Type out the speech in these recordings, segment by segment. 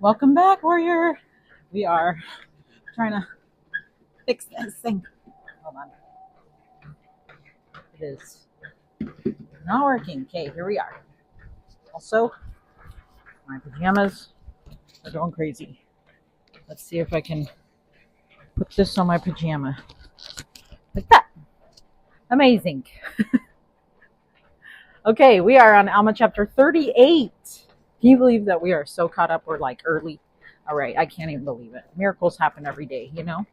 Welcome back, warrior. We are trying to fix this thing. Hold on. It is not working. Okay, here we are. Also, my pajamas are going crazy. Let's see if I can put this on my pajama. Like that. Amazing. Okay, we are on Alma chapter 38. Can you believe that we are so caught up? We're like early. All right, I can't even believe it. Miracles happen every day, you know?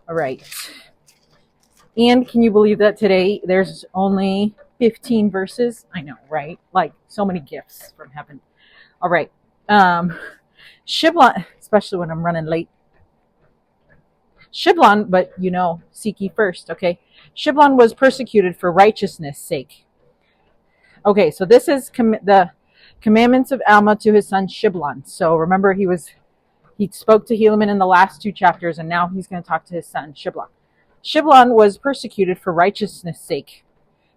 All right. And can you believe that today there's only 15 verses? I know, right? Like so many gifts from heaven. All right. Shiblon, especially when I'm running late. Shiblon, but seek ye first, okay? Shiblon was persecuted for righteousness' sake. Okay, so this is the commandments of Alma to his son Shiblon. So remember, he spoke to Helaman in the last two chapters, and now he's going to talk to his son Shiblon. Shiblon was persecuted for righteousness' sake.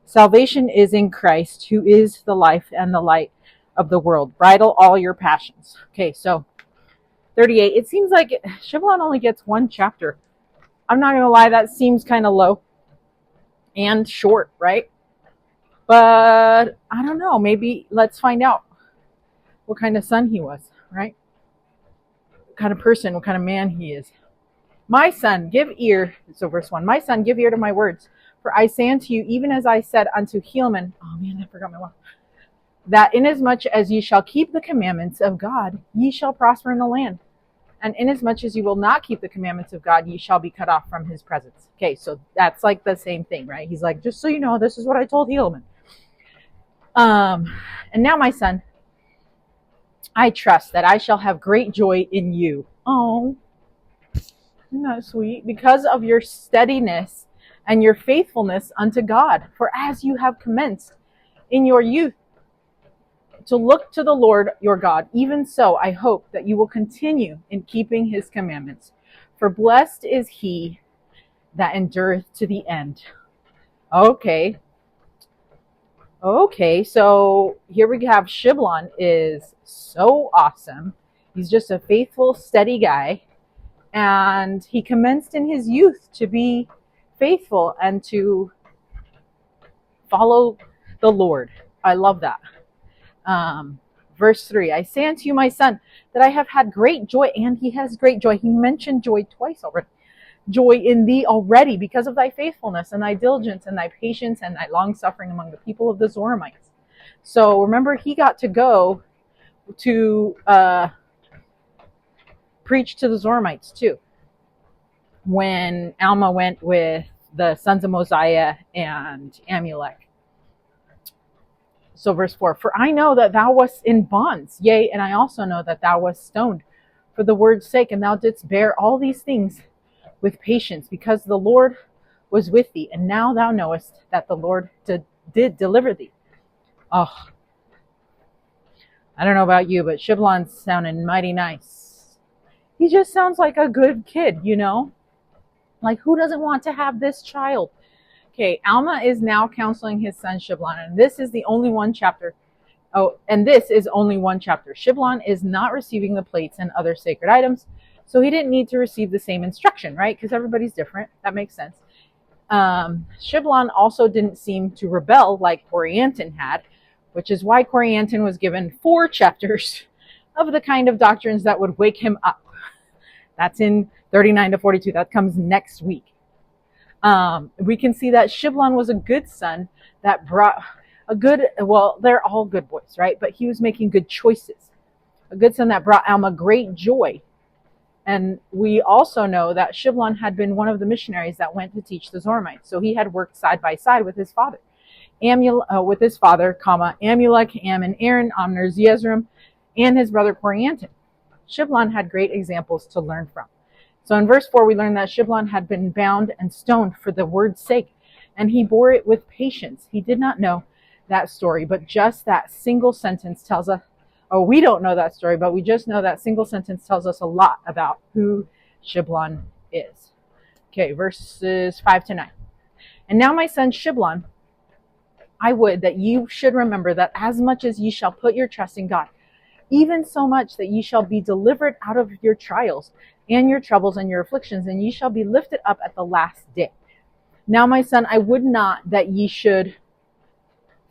Salvation is in Christ, who is the life and the light of the world. Bridle all your passions. Okay, so 38. It seems like Shiblon only gets one chapter. I'm not going to lie, that seems kind of low and short, right? But I don't know. Maybe let's find out what kind of son he was, right? What kind of person, what kind of man he is. My son, give ear. So verse 1. My son, give ear to my words. For I say unto you, even as I said unto Helaman, oh man, I forgot my one. That inasmuch as ye shall keep the commandments of God, ye shall prosper in the land. And inasmuch as you will not keep the commandments of God, ye shall be cut off from his presence. Okay, so that's like the same thing, right? He's like, just so you know, this is what I told Helaman. And now, my son, I trust that I shall have great joy in you. Oh, isn't that sweet? Because of your steadiness and your faithfulness unto God. For as you have commenced in your youth to look to the Lord your God, even so I hope that you will continue in keeping his commandments. For blessed is he that endureth to the end. Okay, so here we have Shiblon is so awesome. He's just a faithful, steady guy. And he commenced in his youth to be faithful and to follow the Lord. I love that. Verse 3, I say unto you, my son, that I have had great joy, and he has great joy. He mentioned joy twice already. Joy in thee already because of thy faithfulness and thy diligence and thy patience and thy long suffering among the people of the Zoramites. So remember, he got to go to preach to the Zoramites too. When Alma went with the sons of Mosiah and Amulek. So verse 4, for I know that thou wast in bonds, yea, and I also know that thou wast stoned for the word's sake, and thou didst bear all these things with patience, because the Lord was with thee, and now thou knowest that the Lord did deliver thee. Oh, I don't know about you, but Shiblon's sounding mighty nice. He just sounds like a good kid, Like, who doesn't want to have this child? Okay, Alma is now counseling his son Shiblon, and this is the only one chapter. Oh, and this is only one chapter. Shiblon is not receiving the plates and other sacred items, so he didn't need to receive the same instruction, right? Because everybody's different. That makes sense. Shiblon also didn't seem to rebel like Corianton had, which is why Corianton was given 4 chapters of the kind of doctrines that would wake him up. That's in 39 to 42. That comes next week. We can see that Shiblon was a good son that brought they're all good boys, right? But he was making good choices. A good son that brought Alma great joy. And we also know that Shiblon had been one of the missionaries that went to teach the Zoramites. So he had worked side by side with his father. Amulek, Ammon, Aaron, Omner, Zeezrom, and his brother Corianton. Shiblon had great examples to learn from. So in verse 4, we learn that Shiblon had been bound and stoned for the word's sake, and he bore it with patience. He did not know that story, but just that single sentence tells us, we don't know that story, but we just know that single sentence tells us a lot about who Shiblon is. Okay, verses 5 to 9. And now, my son Shiblon, I would that you should remember that as much as ye shall put your trust in God, even so much that ye shall be delivered out of your trials and your troubles and your afflictions, and ye shall be lifted up at the last day. Now, my son, I would not that ye should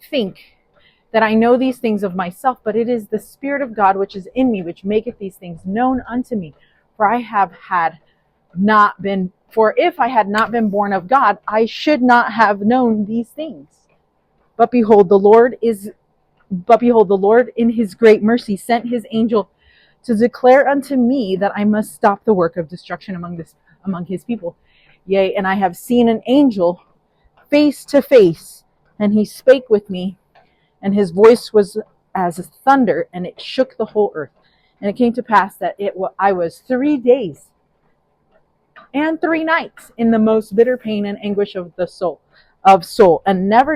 think that I know these things of myself, but it is the Spirit of God which is in me, which maketh these things known unto me. For if I had not been born of God, I should not have known these things. But behold, the Lord in his great mercy sent his angel to declare unto me that I must stop the work of destruction among his people. Yea, and I have seen an angel face to face, and he spake with me, and his voice was as thunder, and it shook the whole earth. And it came to pass that I was 3 days and 3 nights in the most bitter pain and anguish of soul, and never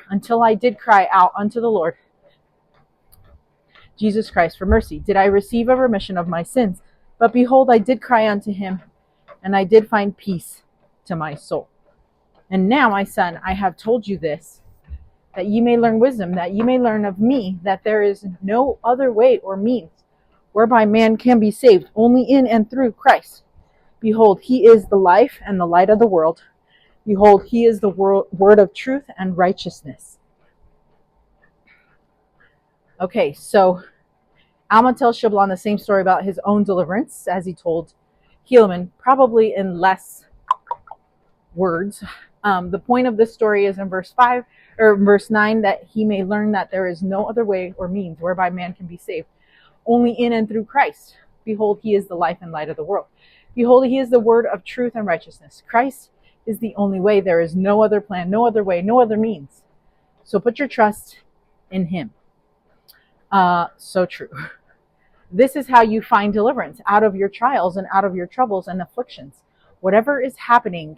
until I did cry out unto the Lord Jesus Christ for mercy, did I receive a remission of my sins. But behold, I did cry unto him, and I did find peace to my soul. And now, my son, I have told you this, that ye may learn wisdom, that ye may learn of me that there is no other way or means whereby man can be saved, only in and through Christ. Behold, he is the life and the light of the world. Behold, he is the word of truth and righteousness. Okay, so Alma tells Shiblon the same story about his own deliverance as he told Helaman, probably in less words. The point of this story is in verse 9, that he may learn that there is no other way or means whereby man can be saved, only in and through Christ. Behold, he is the life and light of the world. Behold, he is the word of truth and righteousness. Christ is the only way. There is no other plan, no other way, no other means. So put your trust in him. So true. This is how you find deliverance out of your trials and out of your troubles and afflictions. Whatever is happening,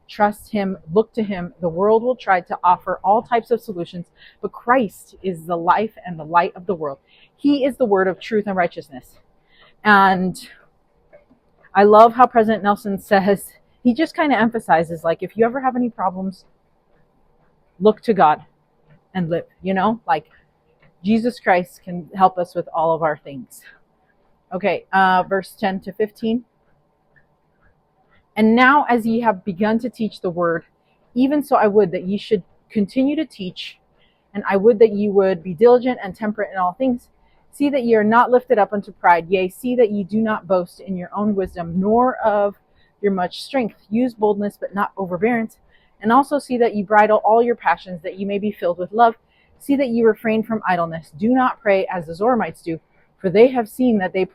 trust him, look to him. The world will try to offer all types of solutions, but Christ is the life and the light of the world. He is the word of truth and righteousness. And I love how President Nelson says, he just kind of emphasizes, like, if you ever have any problems, look to God and live, like Jesus Christ can help us with all of our things. Okay, verse 10 to 15. And now as ye have begun to teach the word, even so I would that ye should continue to teach, and I would that ye would be diligent and temperate in all things. See that ye are not lifted up unto pride, yea, see that ye do not boast in your own wisdom, nor of your much strength. Use boldness, but not overbearance. And also see that ye bridle all your passions, that ye may be filled with love. See that ye refrain from idleness. Do not pray as the Zoramites do, for ye have seen that they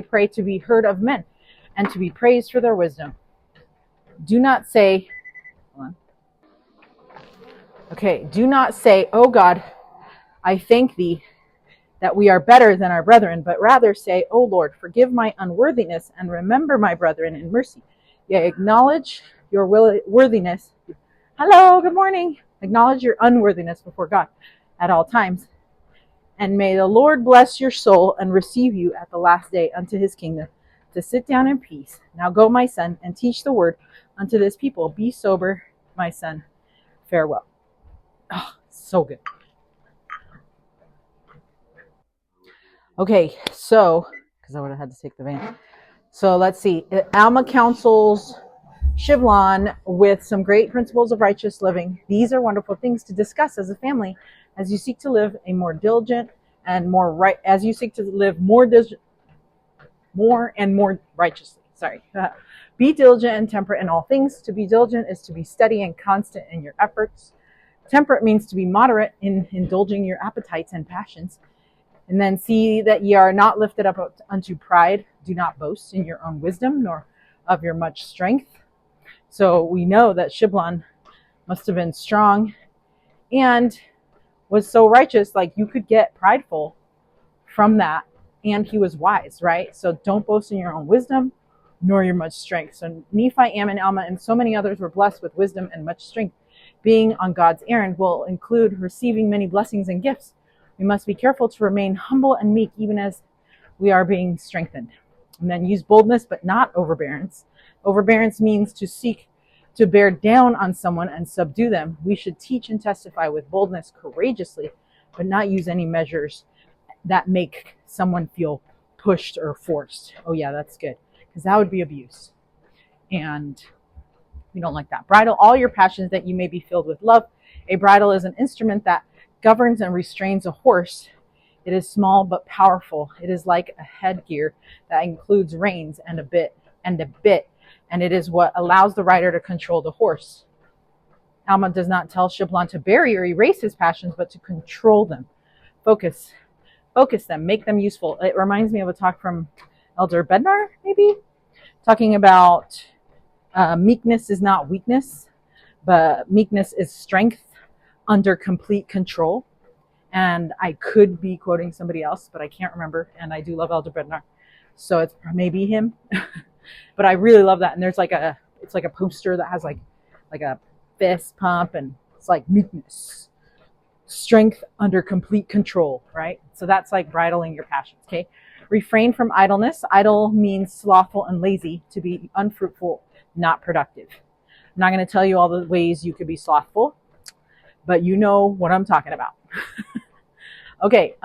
pray to be heard of men, and to be praised for their wisdom. Do not say, O God, I thank thee that we are better than our brethren, but rather say, O Lord, forgive my unworthiness, and remember my brethren in mercy. Yea, acknowledge your worthiness. Hello, good morning. Acknowledge your unworthiness before God at all times. And may the Lord bless your soul and receive you at the last day unto his kingdom, to sit down in peace. Now go, my son, and teach the word unto this people. Be sober, my son. Farewell. Oh, so good. Okay, so, because I would have had to take the van. So let's see. Alma counsels Shiblon with some great principles of righteous living. These are wonderful things to discuss as a family as you seek to live a more diligent and more righteously. Be diligent and temperate in all things. To be diligent is to be steady and constant in your efforts. Temperate means to be moderate in indulging your appetites and passions. And then see that ye are not lifted up unto pride. Do not boast in your own wisdom, nor of your much strength. So we know that Shiblon must have been strong and was so righteous, like you could get prideful from that. And he was wise, right? So don't boast in your own wisdom, nor your much strength. So Nephi, Ammon, Alma, and so many others were blessed with wisdom and much strength. Being on God's errand will include receiving many blessings and gifts. We must be careful to remain humble and meek, even as we are being strengthened. And then use boldness, but not overbearance. Overbearance means to seek to bear down on someone and subdue them. We should teach and testify with boldness, courageously, but not use any measures that make someone feel pushed or forced. Oh yeah, that's good, because that would be abuse. And we don't like that. Bridle all your passions that you may be filled with love. A bridle is an instrument that governs and restrains a horse. It is small but powerful. It is like a headgear that includes reins and a bit, and it is what allows the rider to control the horse. Alma does not tell Shiblon to bury or erase his passions, but to control them. Focus them, make them useful. It reminds me of a talk from Elder Bednar, maybe, talking about meekness is not weakness, but meekness is strength under complete control. And I could be quoting somebody else, but I can't remember. And I do love Elder Bednar, so it's maybe him. But I really love that. And there's it's like a poster that has like a fist pump, and it's like meekness, strength under complete control, right? So that's like bridling your passions. Okay. Refrain from idleness. Idle means slothful and lazy, to be unfruitful, not productive. I'm not going to tell you all the ways you could be slothful, but you know what I'm talking about. Okay,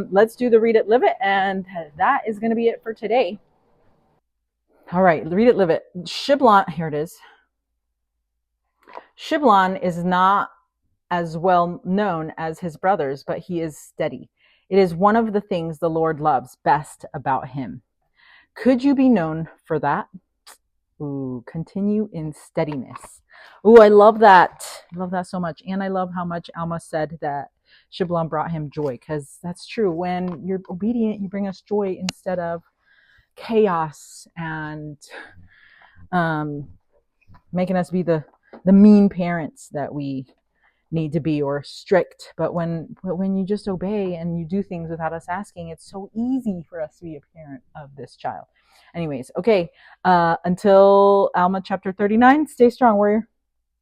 let's do the read it, live it, and that is going to be it for today. All right, read it, live it. Shiblon, here it is. Shiblon is not as well known as his brothers, but he is steady. It is one of the things the Lord loves best about him. Could you be known for that? Ooh, continue in steadiness. Ooh, I love that. I love that so much. And I love how much Alma said that Shiblon brought him joy, because that's true. When you're obedient, you bring us joy instead of chaos and making us be the mean parents that we need to be, or strict. But when you just obey and you do things without us asking, it's so easy for us to be a parent of this child. Anyways, okay, until Alma chapter 39, stay strong, warrior.